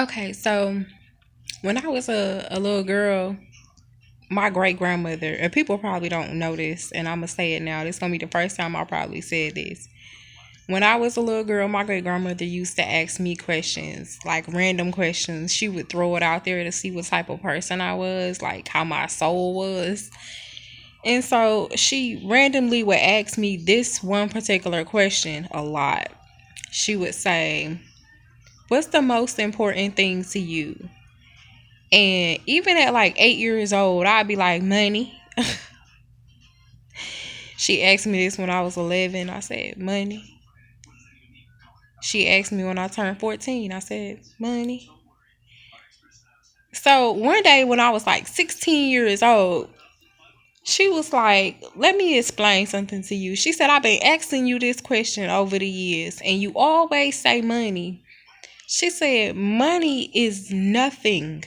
Okay, so when I was a little girl, my great grandmother, and people probably don't know this, and I'm gonna say it now. This gonna be the first time I probably said this. When I was a little girl, my great grandmother used to ask me questions, like random questions. She would throw it out there to see what type of person I was, like how my soul was. And so she randomly would ask me this one particular question a lot. She would say, "What's the most important thing to you?" And even at like 8 years old, I'd be like, "Money." She asked me this when I was 11. I said, "Money." She asked me when I turned 14. I said, "Money." So one day when I was like 16 years old, she was like, "Let me explain something to you." She said, "I've been asking you this question over the years, and you always say money." She said, "Money is nothing."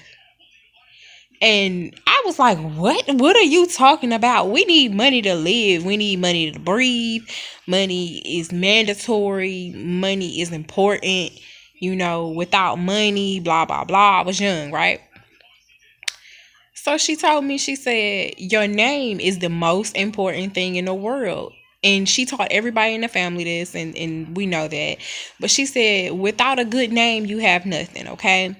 And I was like, "What? What are you talking about? We need money to live. We need money to breathe. Money is mandatory. Money is important. Without money, blah, blah, blah." I was young, right? So she told me, she said, "Your name is the most important thing in the world." And she taught everybody in the family this, and we know that. But she said, "Without a good name, you have nothing, okay?"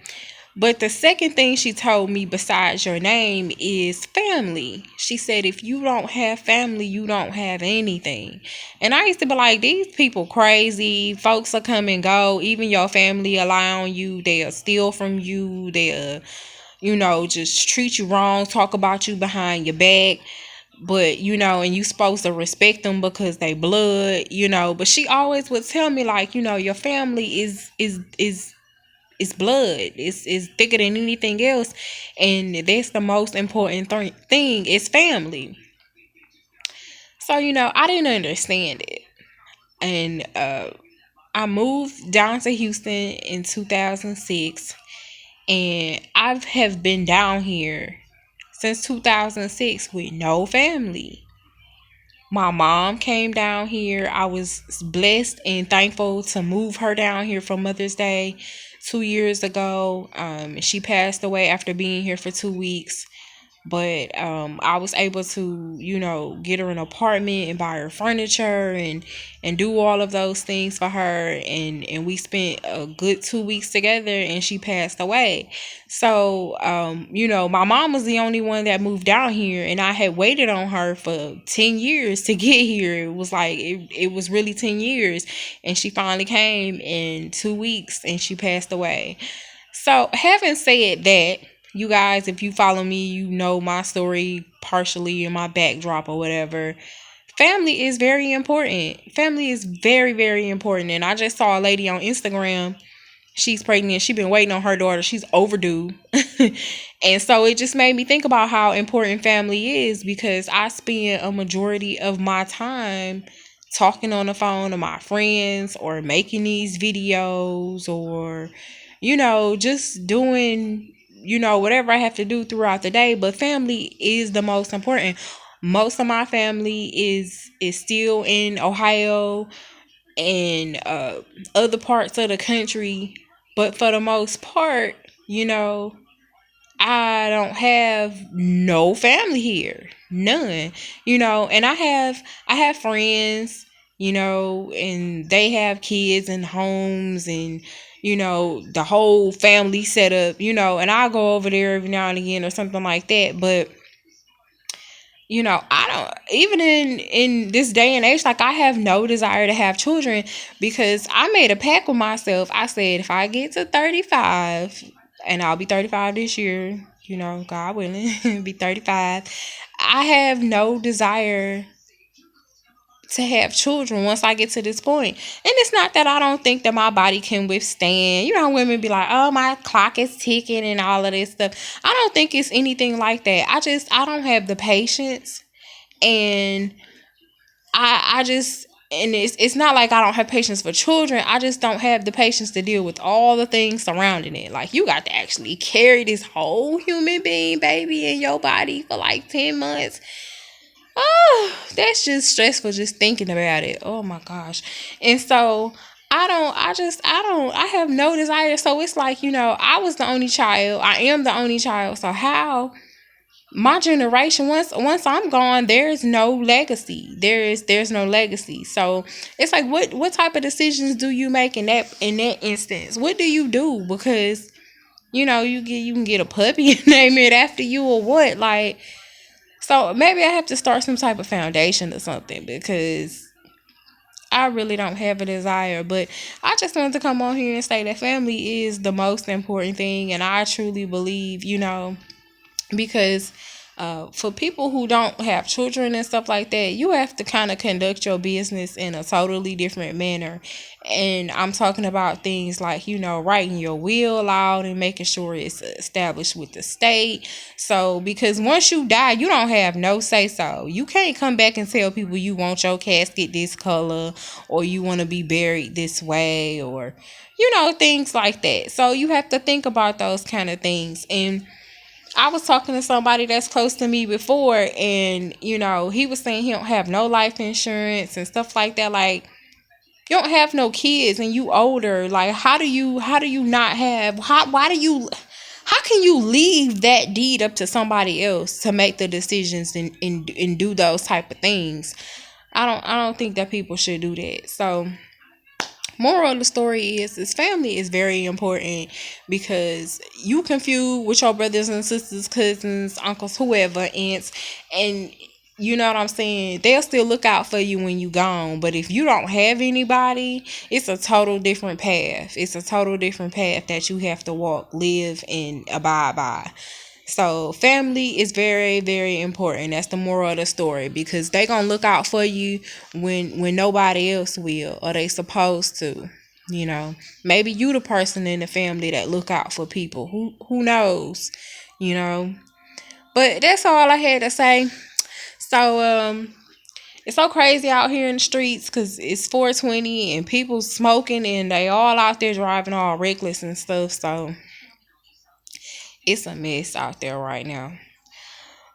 But the second thing she told me besides your name is family. She said, "If you don't have family, you don't have anything." And I used to be like, these people crazy. Folks will come and go. Even your family lie on you. They'll steal from you. They'll, just treat you wrong, talk about you behind your back. But, and you supposed to respect them because they blood. But she always would tell me, like, your family is blood. It's thicker than anything else, and that's the most important thing is family. So I didn't understand it, and I moved down to Houston in 2006, and I have been down here since 2006 with no family. My mom came down here. I was blessed and thankful to move her down here for Mother's Day 2 years ago. She passed away after being here for 2 weeks. But I was able to, get her an apartment and buy her furniture and do all of those things for her. And we spent a good 2 weeks together, and she passed away. So, my mom was the only one that moved down here, and I had waited on her for 10 years to get here. It was like, it was really 10 years. And she finally came in 2 weeks, and she passed away. So, having said that, you guys, if you follow me, you know my story partially in my backdrop or whatever. Family is very important. Family is very, very important. And I just saw a lady on Instagram. She's pregnant. She's been waiting on her daughter. She's overdue. And so it just made me think about how important family is, because I spend a majority of my time talking on the phone to my friends or making these videos or, just doing, whatever I have to do throughout the day. But family is the most important. Most of my family is still in Ohio and other parts of the country. But for the most part, you know, I don't have no family here. None. And I have friends, and they have kids and homes and the whole family setup, and I'll go over there every now and again or something like that. But I don't, even in this day and age, like, I have no desire to have children, because I made a pact with myself. I said, if I get to 35, and I'll be 35 this year, God willing, be 35, I have no desire to have children once I get to this point. And it's not that I don't think that my body can withstand. How women be like, "Oh, my clock is ticking," and all of this stuff. I don't think it's anything like that. I don't have the patience. And I just, and it's not like I don't have patience for children. I just don't have the patience to deal with all the things surrounding it. Like, you got to actually carry this whole human being baby in your body for like 10 months. Oh, that's just stressful just thinking about it. Oh my gosh. And so I have no desire. So it's like, I was the only child. I am the only child. So how my generation, once I'm gone, there's no legacy. There's no legacy. So it's like, what type of decisions do you make in that instance? What do you do? Because you can get a puppy and name it after you, or what? Like, so maybe I have to start some type of foundation or something, because I really don't have a desire. But I just wanted to come on here and say that family is the most important thing, and I truly believe, because for people who don't have children and stuff like that, you have to kind of conduct your business in a totally different manner. And I'm talking about things like, writing your will out and making sure it's established with the state. So, because once you die, you don't have no say so. You can't come back and tell people you want your casket this color, or you want to be buried this way, or, things like that. So, you have to think about those kind of things. And I was talking to somebody that's close to me before, and he was saying he don't have no life insurance and stuff like that. Like, you don't have no kids and you older. Like, how do you not have, how can you leave that deed up to somebody else to make the decisions and do those type of things? I don't think that people should do that. So moral of the story is family is very important, because you confused with your brothers and sisters, cousins, uncles, whoever, aunts, and you know what I'm saying, they'll still look out for you when you gone. But if you don't have anybody, it's a total different path. It's a total different path that you have to walk, live, and abide by. So family is very, very important. That's the moral of the story, because they gonna look out for you when nobody else will, or they supposed to. Maybe you the person in the family that look out for people. Who knows? You know. But that's all I had to say. So it's so crazy out here in the streets, because it's 420 and people smoking, and they all out there driving all reckless and stuff. So it's a mess out there right now.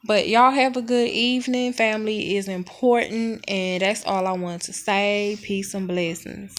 But y'all have a good evening. Family is important, and that's all I want to say. Peace and blessings.